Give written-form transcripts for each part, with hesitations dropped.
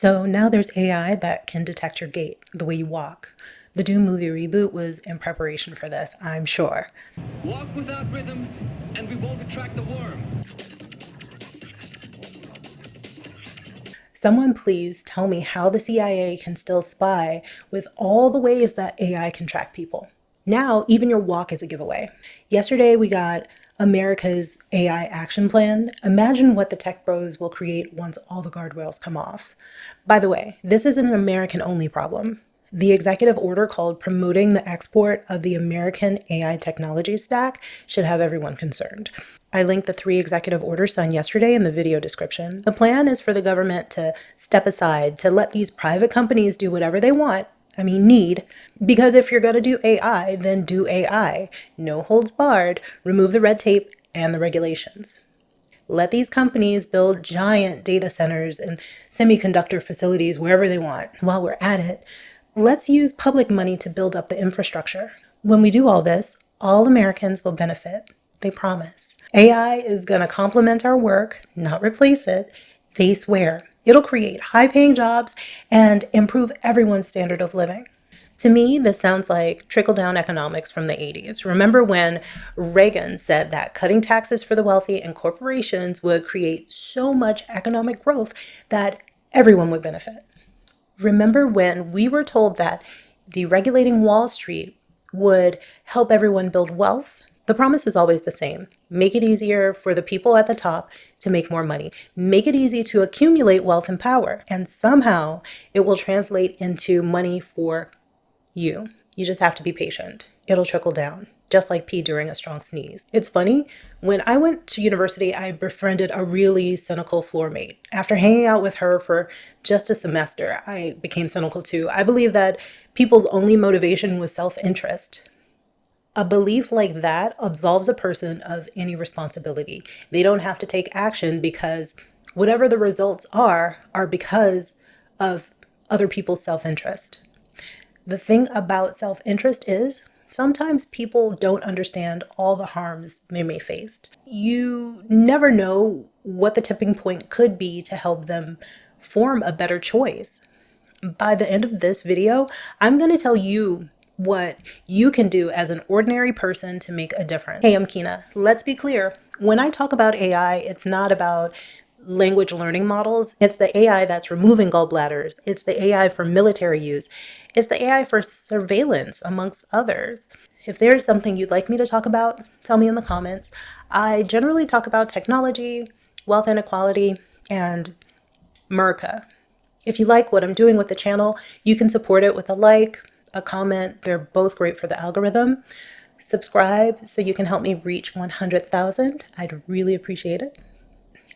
So now there's AI that can detect your gait, the way you walk. The Doom movie reboot was in preparation for this, I'm sure. Walk without rhythm, and we won't attract the worm. Someone please tell me how the CIA can still spy with all the ways that AI can track people. Now, even your walk is a giveaway. Yesterday, we got America's AI action plan. Imagine what the tech bros will create once all the guardrails come off. By the way, this isn't an American only problem. The executive order called Promoting the Export of the American AI Technology Stack should have everyone concerned. I linked the 3 executive orders signed yesterday in the video description. The plan is for the government to step aside, to let these private companies do whatever they want. Need, because if you're going to do AI, then do AI. No holds barred, remove the red tape and the regulations. Let these companies build giant data centers and semiconductor facilities wherever they want. While we're at it, let's use public money to build up the infrastructure. When we do all this, all Americans will benefit. They promise. AI is going to complement our work, not replace it. They swear. It'll create high-paying jobs and improve everyone's standard of living. To me, this sounds like trickle-down economics from the 80s. Remember when Reagan said that cutting taxes for the wealthy and corporations would create so much economic growth that everyone would benefit? Remember when we were told that deregulating Wall Street would help everyone build wealth? The promise is always the same. Make it easier for the people at the top to make more money. Make it easy to accumulate wealth and power. And somehow it will translate into money for you. You just have to be patient. It'll trickle down, just like pee during a strong sneeze. It's funny, when I went to university, I befriended a really cynical floor mate. After hanging out with her for just a semester, I became cynical too. I believe that people's only motivation was self-interest. A belief like that absolves a person of any responsibility. They don't have to take action because whatever the results are because of other people's self-interest. The thing about self-interest is sometimes people don't understand all the harms they may face. You never know what the tipping point could be to help them form a better choice. By the end of this video, I'm going to tell you what you can do as an ordinary person to make a difference. Hey, I'm Kina. Let's be clear. When I talk about AI, it's not about language learning models. It's the AI that's removing gallbladders. It's the AI for military use. It's the AI for surveillance, amongst others. If there's something you'd like me to talk about, tell me in the comments. I generally talk about technology, wealth inequality, and America. If you like what I'm doing with the channel, you can support it with a like, a comment. They're both great for the algorithm. Subscribe so you can help me reach 100,000. I'd really appreciate it.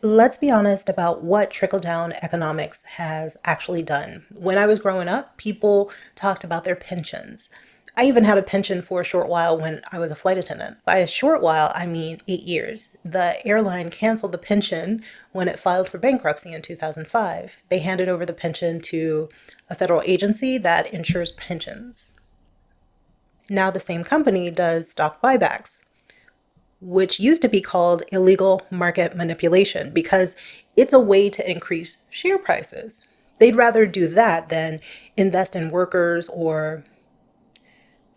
Let's be honest about what trickle-down economics has actually done. When I was growing up, people talked about their pensions. I even had a pension for a short while when I was a flight attendant. By a short while, I mean 8 years. The airline canceled the pension when it filed for bankruptcy in 2005. They handed over the pension to a federal agency that insures pensions. Now the same company does stock buybacks, which used to be called illegal market manipulation because it's a way to increase share prices. They'd rather do that than invest in workers or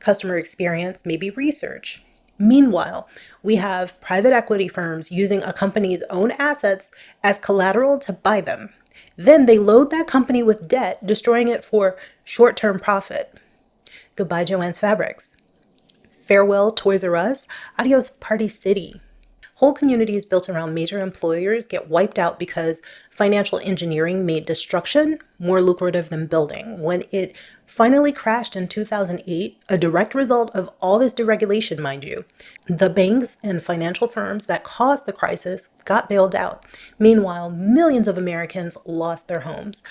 customer experience, maybe research. Meanwhile, we have private equity firms using a company's own assets as collateral to buy them. Then they load that company with debt, destroying it for short-term profit. Goodbye, Joann's Fabrics. Farewell, Toys R Us. Adios, Party City. Whole communities built around major employers get wiped out because financial engineering made destruction more lucrative than building. When it finally crashed in 2008, a direct result of all this deregulation, mind you, the banks and financial firms that caused the crisis got bailed out. Meanwhile, millions of Americans lost their homes.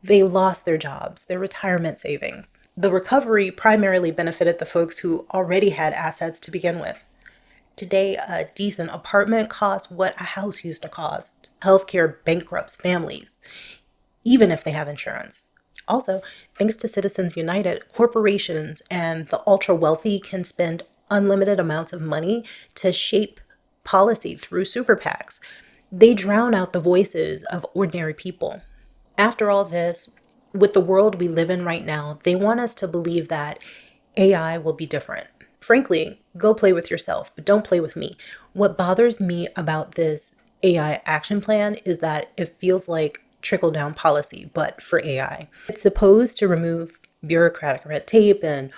They lost their jobs, their retirement savings. The recovery primarily benefited the folks who already had assets to begin with. Today, a decent apartment costs what a house used to cost. Healthcare bankrupts families, even if they have insurance. Also, thanks to Citizens United, corporations and the ultra-wealthy can spend unlimited amounts of money to shape policy through super PACs. They drown out the voices of ordinary people. After all this, with the world we live in right now, they want us to believe that AI will be different. Frankly, go play with yourself, but don't play with me. What bothers me about this AI action plan is that it feels like trickle down policy, but for AI. It's supposed to remove bureaucratic red tape and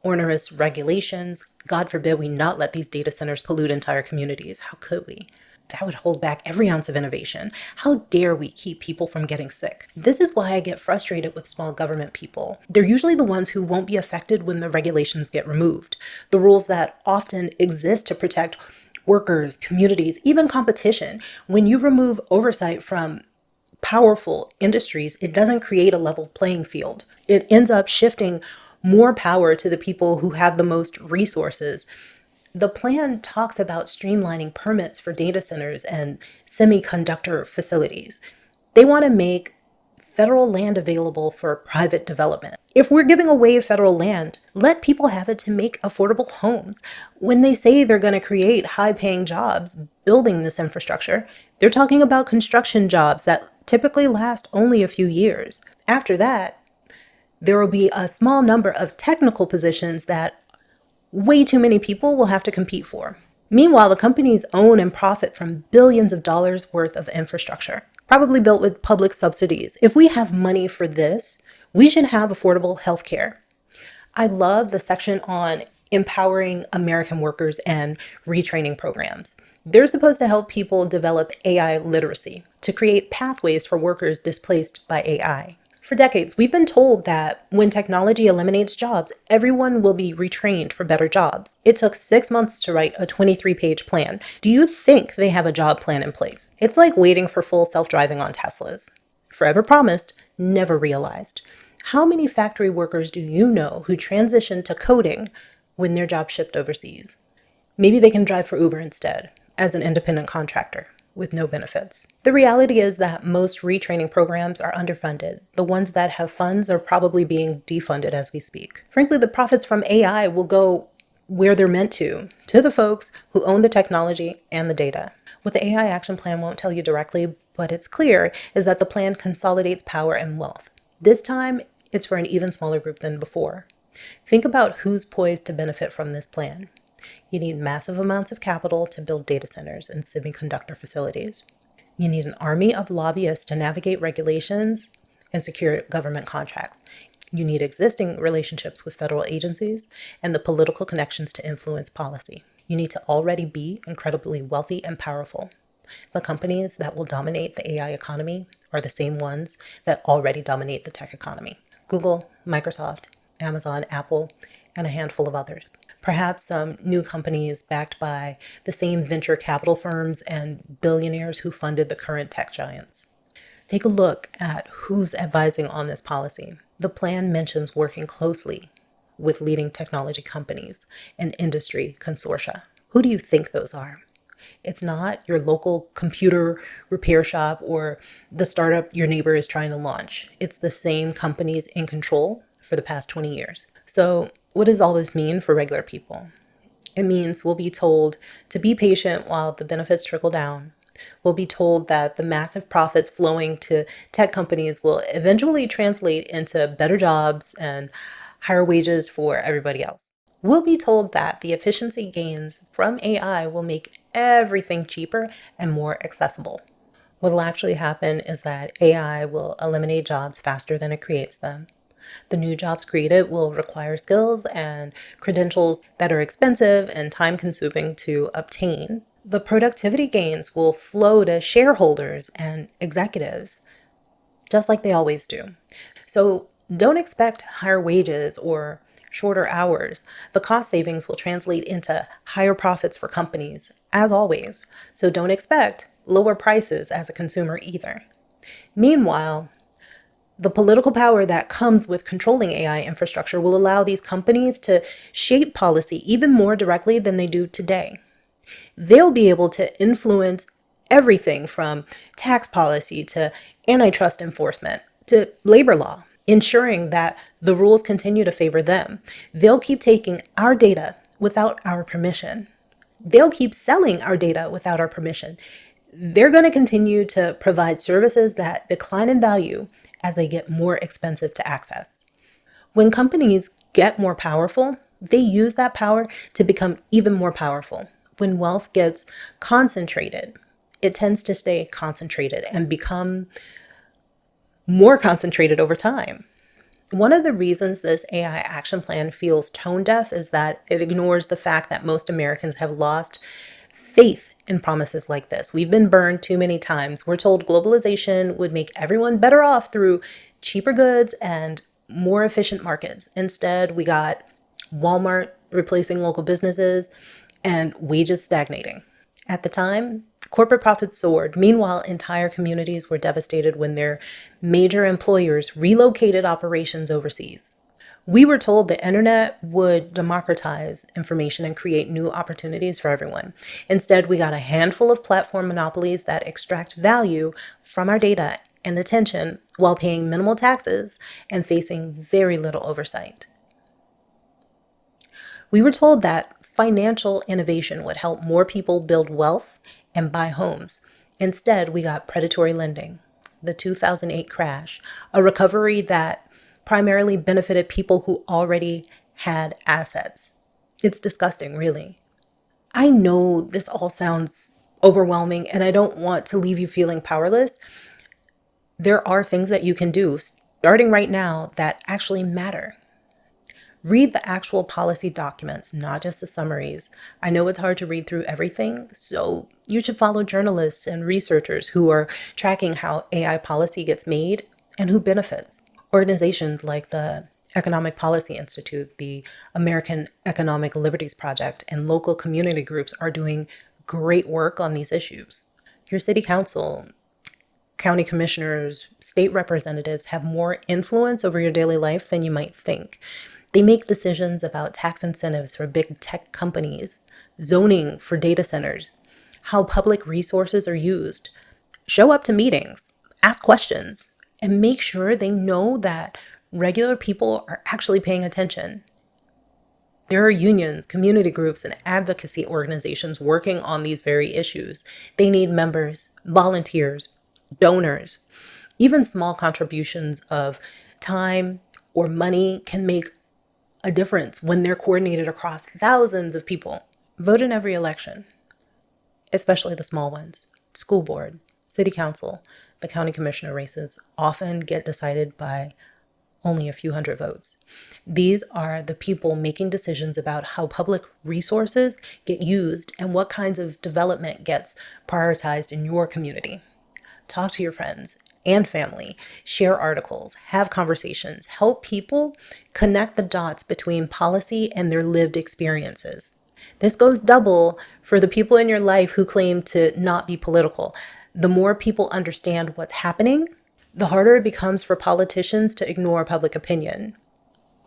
onerous regulations. God forbid we not let these data centers pollute entire communities. How could we? That would hold back every ounce of innovation. How dare we keep people from getting sick? This is why I get frustrated with small government people. They're usually the ones who won't be affected when the regulations get removed. The rules that often exist to protect workers, communities, even competition. When you remove oversight from powerful industries, it doesn't create a level playing field. It ends up shifting more power to the people who have the most resources. The plan talks about streamlining permits for data centers and semiconductor facilities. They want to make federal land available for private development. If we're giving away federal land, let people have it to make affordable homes. When they say they're going to create high paying jobs building this infrastructure, they're talking about construction jobs that typically last only a few years. After that, there will be a small number of technical positions that way too many people will have to compete for. Meanwhile, the companies own and profit from billions of dollars worth of infrastructure, probably built with public subsidies. If we have money for this, we should have affordable healthcare. I love the section on empowering American workers and retraining programs. They're supposed to help people develop AI literacy to create pathways for workers displaced by AI. For decades, we've been told that when technology eliminates jobs, everyone will be retrained for better jobs. It took 6 months to write a 23-page plan. Do you think they have a job plan in place? It's like waiting for full self-driving on Teslas. Forever promised, never realized. How many factory workers do you know who transitioned to coding when their job shipped overseas? Maybe they can drive for Uber instead, as an independent contractor with no benefits. The reality is that most retraining programs are underfunded. The ones that have funds are probably being defunded as we speak. Frankly, the profits from AI will go where they're meant to the folks who own the technology and the data. What the AI action plan won't tell you directly, but it's clear, is that the plan consolidates power and wealth. This time, it's for an even smaller group than before. Think about who's poised to benefit from this plan. You need massive amounts of capital to build data centers and semiconductor facilities. You need an army of lobbyists to navigate regulations and secure government contracts. You need existing relationships with federal agencies and the political connections to influence policy. You need to already be incredibly wealthy and powerful. The companies that will dominate the AI economy are the same ones that already dominate the tech economy: Google, Microsoft, Amazon, Apple, and a handful of others. Perhaps some new companies backed by the same venture capital firms and billionaires who funded the current tech giants. Take a look at who's advising on this policy. The plan mentions working closely with leading technology companies and industry consortia. Who do you think those are? It's not your local computer repair shop or the startup your neighbor is trying to launch. It's the same companies in control for the past 20 years. So, what does all this mean for regular people? It means we'll be told to be patient while the benefits trickle down. We'll be told that the massive profits flowing to tech companies will eventually translate into better jobs and higher wages for everybody else. We'll be told that the efficiency gains from AI will make everything cheaper and more accessible. What will actually happen is that AI will eliminate jobs faster than it creates them. The new jobs created will require skills and credentials that are expensive and time consuming to obtain. The productivity gains will flow to shareholders and executives, just like they always do. So don't expect higher wages or shorter hours. The cost savings will translate into higher profits for companies, as always. So don't expect lower prices as a consumer either. Meanwhile, the political power that comes with controlling AI infrastructure will allow these companies to shape policy even more directly than they do today. They'll be able to influence everything from tax policy to antitrust enforcement to labor law, ensuring that the rules continue to favor them. They'll keep taking our data without our permission. They'll keep selling our data without our permission. They're going to continue to provide services that decline in value as they get more expensive to access. When companies get more powerful, they use that power to become even more powerful. When wealth gets concentrated, it tends to stay concentrated and become more concentrated over time. One of the reasons this AI action plan feels tone deaf is that it ignores the fact that most Americans have lost faith in promises like this. We've been burned too many times. We're told globalization would make everyone better off through cheaper goods and more efficient markets. Instead, we got Walmart replacing local businesses and wages stagnating. At the time, corporate profits soared. Meanwhile, entire communities were devastated when their major employers relocated operations overseas. We were told the internet would democratize information and create new opportunities for everyone. Instead, we got a handful of platform monopolies that extract value from our data and attention while paying minimal taxes and facing very little oversight. We were told that financial innovation would help more people build wealth and buy homes. Instead, we got predatory lending, the 2008 crash, a recovery that primarily benefited people who already had assets. It's disgusting, really. I know this all sounds overwhelming, and I don't want to leave you feeling powerless. There are things that you can do starting right now that actually matter. Read the actual policy documents, not just the summaries. I know it's hard to read through everything, so you should follow journalists and researchers who are tracking how AI policy gets made and who benefits. Organizations like the Economic Policy Institute, the American Economic Liberties Project, and local community groups are doing great work on these issues. Your city council, county commissioners, state representatives have more influence over your daily life than you might think. They make decisions about tax incentives for big tech companies, zoning for data centers, how public resources are used. Show up to meetings, ask questions, and make sure they know that regular people are actually paying attention. There are unions, community groups, and advocacy organizations working on these very issues. They need members, volunteers, donors. Even small contributions of time or money can make a difference when they're coordinated across thousands of people. Vote in every election, especially the small ones. School board, city council, the county commissioner races often get decided by only a few hundred votes. These are the people making decisions about how public resources get used and what kinds of development gets prioritized in your community. Talk to your friends and family, share articles, have conversations, help people connect the dots between policy and their lived experiences. This goes double for the people in your life who claim to not be political. The more people understand what's happening, the harder it becomes for politicians to ignore public opinion.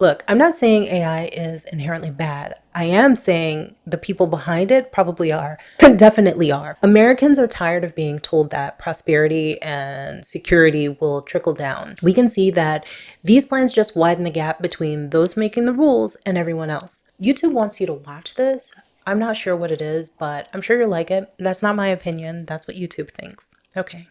Look, I'm not saying AI is inherently bad. I am saying the people behind it probably are, definitely are. Americans are tired of being told that prosperity and security will trickle down. We can see that these plans just widen the gap between those making the rules and everyone else. YouTube wants you to watch this. I'm not sure what it is, but I'm sure you'll like it. That's not my opinion. That's what YouTube thinks. Okay.